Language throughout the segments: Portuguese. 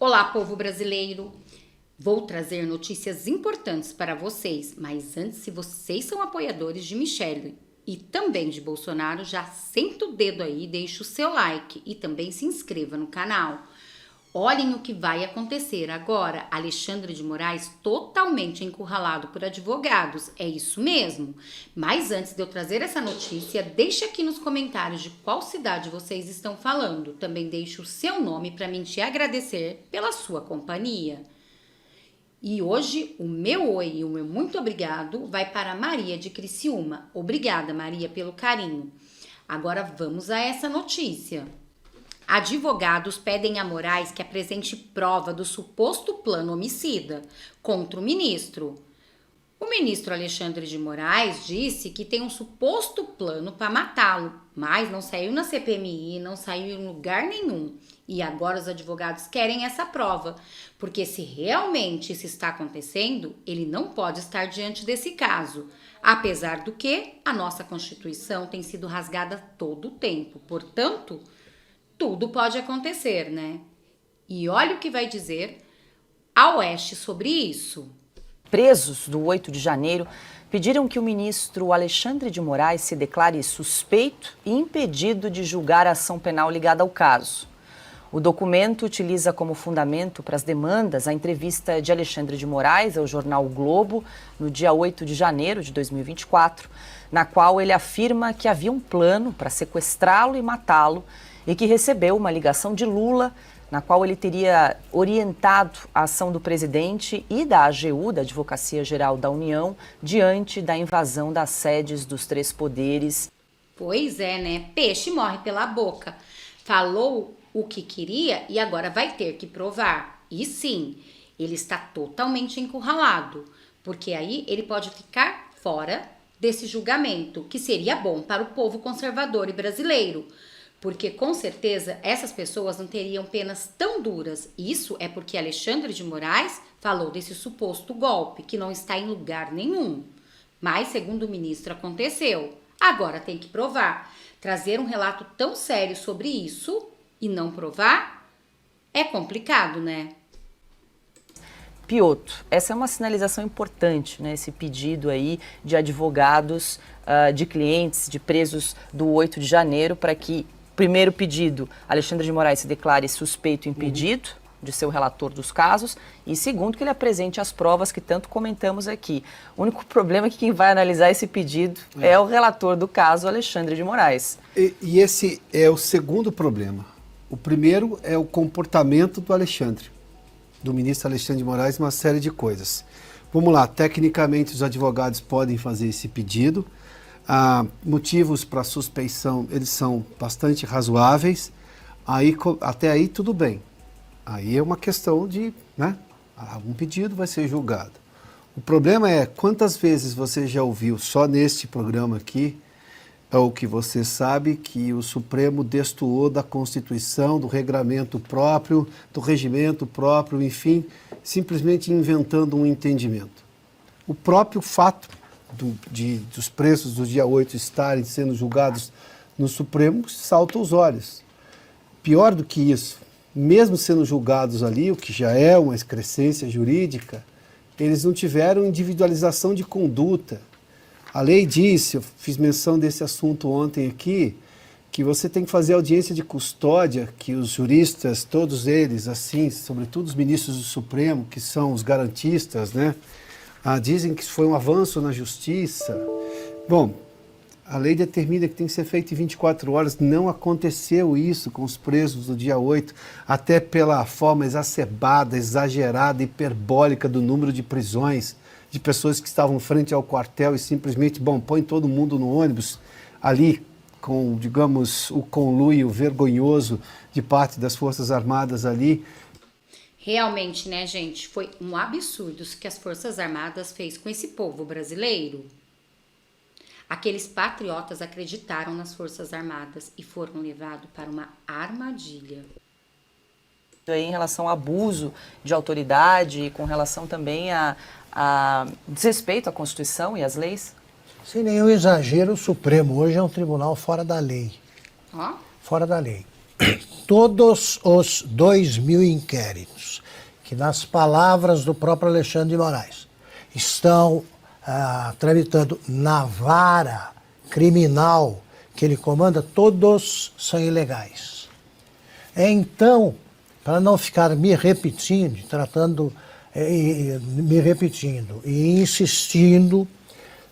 Olá, povo brasileiro! Vou trazer notícias importantes para vocês, mas antes, se vocês são apoiadores de Michele e também de Bolsonaro, já senta o dedo aí, deixa o seu like e também se inscreva no canal. Olhem o que vai acontecer agora. Alexandre de Moraes totalmente encurralado por advogados. É isso mesmo? Mas antes de eu trazer essa notícia, deixe aqui nos comentários de qual cidade vocês estão falando. Também deixe o seu nome para mim te agradecer pela sua companhia. E hoje o meu oi e o meu muito obrigado vai para Maria de Criciúma. Obrigada, Maria, pelo carinho. Agora vamos a essa notícia. Advogados pedem a Moraes que apresente prova do suposto plano homicida contra o ministro. O ministro Alexandre de Moraes disse que tem um suposto plano para matá-lo, mas não saiu na CPMI, não saiu em lugar nenhum. E agora os advogados querem essa prova, porque se realmente isso está acontecendo, ele não pode estar diante desse caso. Apesar do que, a nossa Constituição tem sido rasgada todo o tempo, portanto, tudo pode acontecer, né? E olha o que vai dizer a Oeste sobre isso. Presos do 8 de janeiro pediram que o ministro Alexandre de Moraes se declare suspeito e impedido de julgar a ação penal ligada ao caso. O documento utiliza como fundamento para as demandas a entrevista de Alexandre de Moraes ao jornal o Globo no dia 8 de janeiro de 2024, na qual ele afirma que havia um plano para sequestrá-lo e matá-lo e que recebeu uma ligação de Lula, na qual ele teria orientado a ação do presidente e da AGU, da Advocacia Geral da União, diante da invasão das sedes dos três poderes. Pois é, né? Peixe morre pela boca. Falou o que queria e agora vai ter que provar. E sim, ele está totalmente encurralado, porque aí ele pode ficar fora desse julgamento, que seria bom para o povo conservador e brasileiro. Porque, com certeza, essas pessoas não teriam penas tão duras. Isso é porque Alexandre de Moraes falou desse suposto golpe, que não está em lugar nenhum. Mas, segundo o ministro, aconteceu. Agora tem que provar. Trazer um relato tão sério sobre isso e não provar é complicado, né? Piotr, essa é uma sinalização importante, né? Esse pedido aí de advogados, de clientes, de presos do 8 de janeiro, para que primeiro pedido, Alexandre de Moraes se declare suspeito e impedido de ser o relator dos casos, e segundo, que ele apresente as provas que tanto comentamos aqui. O único problema é que quem vai analisar esse pedido é o relator do caso, Alexandre de Moraes. E esse é o segundo problema. O primeiro é o comportamento do Alexandre, do ministro Alexandre de Moraes, uma série de coisas. Vamos lá, tecnicamente os advogados podem fazer esse pedido. Motivos para suspeição, eles são bastante razoáveis, até aí tudo bem. Aí é uma questão de, né, um pedido vai ser julgado. O problema é quantas vezes você já ouviu, só neste programa aqui, é o que você sabe, que o Supremo destoou da Constituição, do regramento próprio, do regimento próprio, enfim, simplesmente inventando um entendimento. O próprio fato dos presos do dia 8 estarem sendo julgados no Supremo salta os olhos. Pior do que isso, mesmo sendo julgados ali, o que já é uma excrescência jurídica, eles não tiveram individualização de conduta. A lei diz, eu fiz menção desse assunto ontem aqui, que você tem que fazer audiência de custódia, que os juristas, todos eles, assim, sobretudo os ministros do Supremo, que são os garantistas, né? Dizem que isso foi um avanço na justiça. Bom, a lei determina que tem que ser feito em 24 horas. Não aconteceu isso com os presos do dia 8, até pela forma exacerbada, exagerada, hiperbólica do número de prisões, de pessoas que estavam frente ao quartel e simplesmente, põe todo mundo no ônibus, ali com, digamos, o conluio vergonhoso de parte das Forças Armadas ali. Realmente, né, gente, foi um absurdo o que as Forças Armadas fez com esse povo brasileiro. Aqueles patriotas acreditaram nas Forças Armadas e foram levados para uma armadilha. Em relação ao abuso de autoridade e com relação também a desrespeito à Constituição e às leis? Sem nenhum exagero, o Supremo hoje é um tribunal fora da lei. Ó. Fora da lei. todos os 2.000 inquéritos, que nas palavras do próprio Alexandre de Moraes, estão tramitando na vara criminal que ele comanda, todos são ilegais. Então, para não ficar me repetindo e insistindo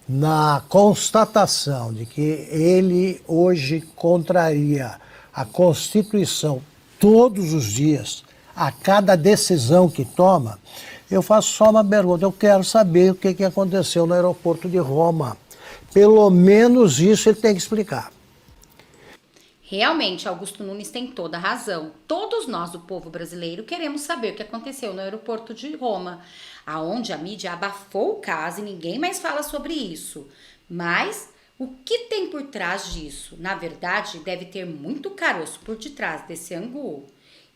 na constatação de que ele hoje contraria a Constituição todos os dias, a cada decisão que toma, eu faço só uma pergunta. Eu quero saber o que aconteceu no aeroporto de Roma. Pelo menos isso ele tem que explicar. Realmente, Augusto Nunes tem toda a razão. Todos nós, o povo brasileiro, queremos saber o que aconteceu no aeroporto de Roma, aonde a mídia abafou o caso e ninguém mais fala sobre isso. Mas o que tem por trás disso? Na verdade, deve ter muito caroço por detrás desse angu.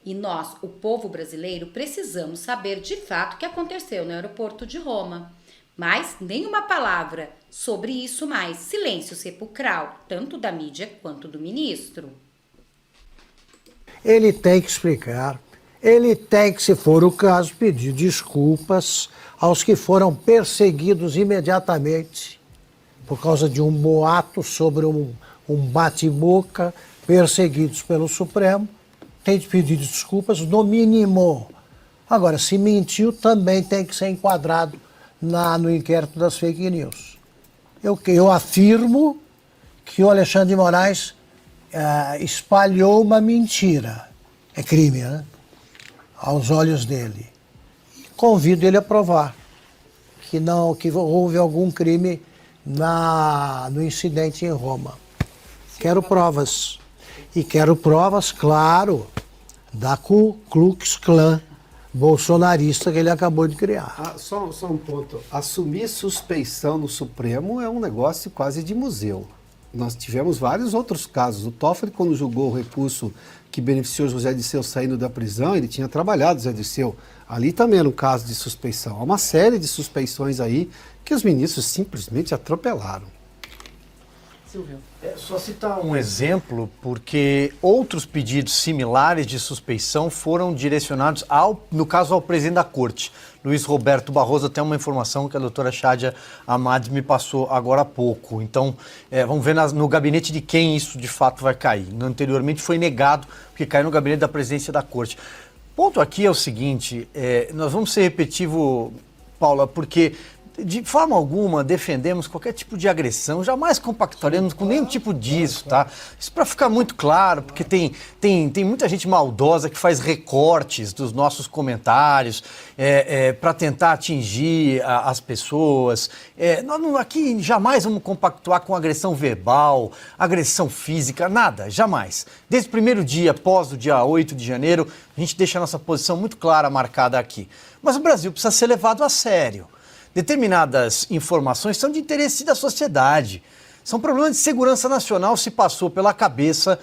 E nós, o povo brasileiro, precisamos saber de fato o que aconteceu no aeroporto de Roma. Mas nenhuma palavra sobre isso mais. Silêncio sepulcral, tanto da mídia quanto do ministro. Ele tem que explicar, ele tem que, se for o caso, pedir desculpas aos que foram perseguidos imediatamente por causa de um boato sobre um bate-boca, perseguidos pelo Supremo. Tem de pedir desculpas, no mínimo. Agora, se mentiu, também tem que ser enquadrado no inquérito das fake news. Eu afirmo que o Alexandre de Moraes espalhou uma mentira. É crime, né? Aos olhos dele. E convido ele a provar que houve algum crime no incidente em Roma. Quero provas. E quero provas, claro, da Ku Klux Klan bolsonarista que ele acabou de criar. Só um ponto. Assumir suspeição no Supremo é um negócio quase de museu. Nós tivemos vários outros casos. O Toffoli, quando julgou o recurso que beneficiou José Dirceu saindo da prisão, ele tinha trabalhado José Dirceu. Ali também era um caso de suspeição. Há uma série de suspeições aí que os ministros simplesmente atropelaram. Silvio. Só citar um exemplo, porque outros pedidos similares de suspeição foram direcionados, no caso, ao presidente da Corte, Luiz Roberto Barroso. Tem uma informação que a doutora Shadia Ahmad me passou agora há pouco. Então, vamos ver no gabinete de quem isso de fato vai cair. Anteriormente foi negado, porque caiu no gabinete da presidência da Corte. O ponto aqui é o seguinte, nós vamos ser repetitivo, Paula, porque de forma alguma defendemos qualquer tipo de agressão, jamais compactuaremos com nenhum tipo disso, tá? Isso para ficar muito claro, porque tem muita gente maldosa que faz recortes dos nossos comentários para tentar atingir as pessoas. Nós aqui jamais vamos compactuar com agressão verbal, agressão física, nada, jamais. Desde o primeiro dia, após o dia 8 de janeiro, a gente deixa a nossa posição muito clara, marcada aqui. Mas o Brasil precisa ser levado a sério. Determinadas informações são de interesse da sociedade. São problemas de segurança nacional. Se passou pela cabeça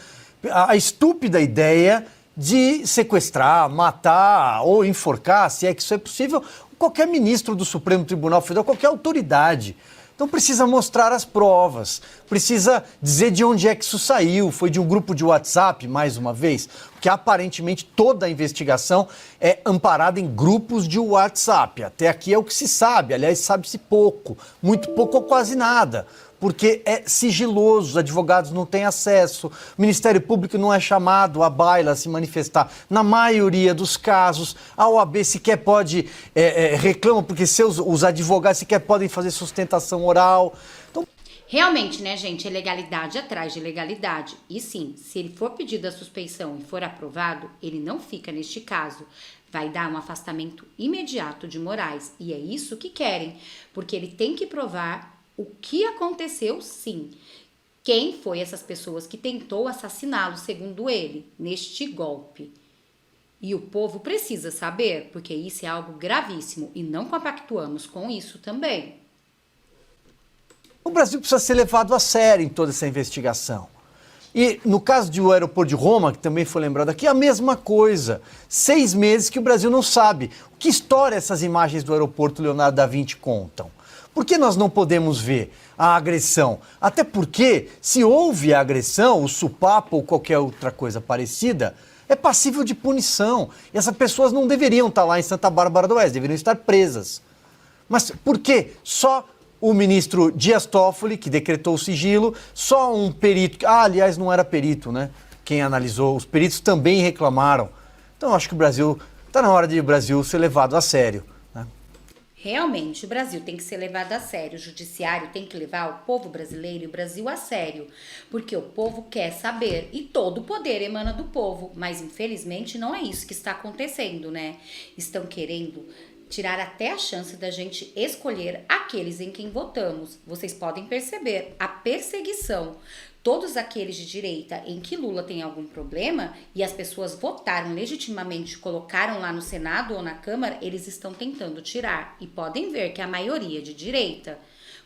a estúpida ideia de sequestrar, matar ou enforcar, se é que isso é possível, qualquer ministro do Supremo Tribunal Federal, qualquer autoridade. Então precisa mostrar as provas, precisa dizer de onde é que isso saiu. Foi de um grupo de WhatsApp, mais uma vez, porque aparentemente toda a investigação é amparada em grupos de WhatsApp. Até aqui é o que se sabe, aliás, sabe-se pouco, muito pouco ou quase nada, porque é sigiloso, os advogados não têm acesso, o Ministério Público não é chamado à baila a se manifestar. Na maioria dos casos, a OAB sequer pode, reclama, porque os advogados sequer podem fazer sustentação oral. Então, realmente, né, gente, é legalidade atrás de legalidade. E sim, se ele for pedido a suspeição e for aprovado, ele não fica neste caso. Vai dar um afastamento imediato de Moraes. E é isso que querem, porque ele tem que provar o que aconteceu, sim. Quem foi essas pessoas que tentou assassiná-lo, segundo ele, neste golpe? E o povo precisa saber, porque isso é algo gravíssimo e não compactuamos com isso também. O Brasil precisa ser levado a sério em toda essa investigação. E no caso do aeroporto de Roma, que também foi lembrado aqui, a mesma coisa. 6 meses que o Brasil não sabe. Que história essas imagens do aeroporto Leonardo da Vinci contam? Por que nós não podemos ver? a agressão. Até porque, se houve a agressão, o supapo ou qualquer outra coisa parecida, é passível de punição. E essas pessoas não deveriam estar lá em Santa Bárbara do Oeste, deveriam estar presas. Mas por que só o ministro Dias Toffoli, que decretou o sigilo, só um perito, aliás, não era perito, né? Quem analisou, os peritos também reclamaram. Então, acho que o Brasil, está na hora de o Brasil ser levado a sério, né? Realmente, o Brasil tem que ser levado a sério, o judiciário tem que levar o povo brasileiro e o Brasil a sério, porque o povo quer saber e todo o poder emana do povo, mas infelizmente não é isso que está acontecendo, né? Estão querendo tirar até a chance da gente escolher aqueles em quem votamos. Vocês podem perceber a perseguição. Todos aqueles de direita em que Lula tem algum problema e as pessoas votaram legitimamente, colocaram lá no Senado ou na Câmara, eles estão tentando tirar. E podem ver que a maioria é de direita.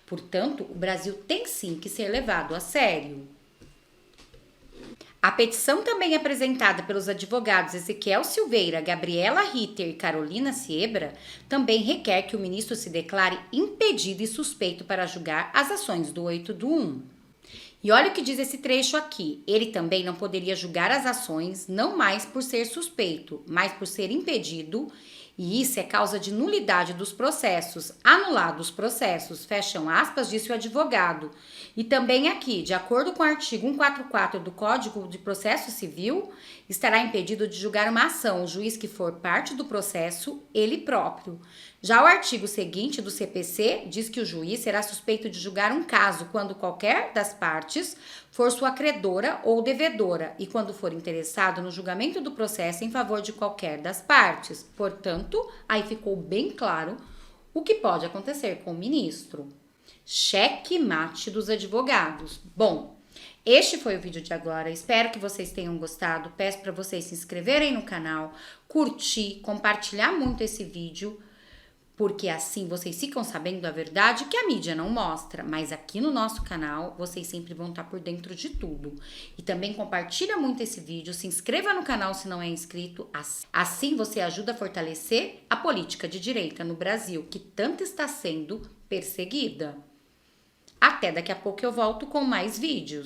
Portanto, o Brasil tem sim que ser levado a sério. A petição também apresentada pelos advogados Ezequiel Silveira, Gabriela Ritter e Carolina Siebra também requer que o ministro se declare impedido e suspeito para julgar as ações do 8/1. E olha o que diz esse trecho aqui. Ele também não poderia julgar as ações, não mais por ser suspeito, mas por ser impedido, e isso é causa de nulidade dos processos, anulados os processos, fecham aspas, disse o advogado. E também aqui, de acordo com o artigo 144 do Código de Processo Civil, estará impedido de julgar uma ação o juiz que for parte do processo, ele próprio. Já o artigo seguinte do CPC diz que o juiz será suspeito de julgar um caso quando qualquer das partes for sua credora ou devedora e quando for interessado no julgamento do processo em favor de qualquer das partes. Portanto, aí ficou bem claro o que pode acontecer com o ministro. Cheque mate dos advogados. Bom, este foi o vídeo de agora. Espero que vocês tenham gostado. Peço para vocês se inscreverem no canal, curtir, compartilhar muito esse vídeo, porque assim vocês ficam sabendo a verdade que a mídia não mostra, mas aqui no nosso canal vocês sempre vão estar por dentro de tudo. E também compartilha muito esse vídeo, se inscreva no canal se não é inscrito, assim você ajuda a fortalecer a política de direita no Brasil, que tanto está sendo perseguida. Até daqui a pouco eu volto com mais vídeos.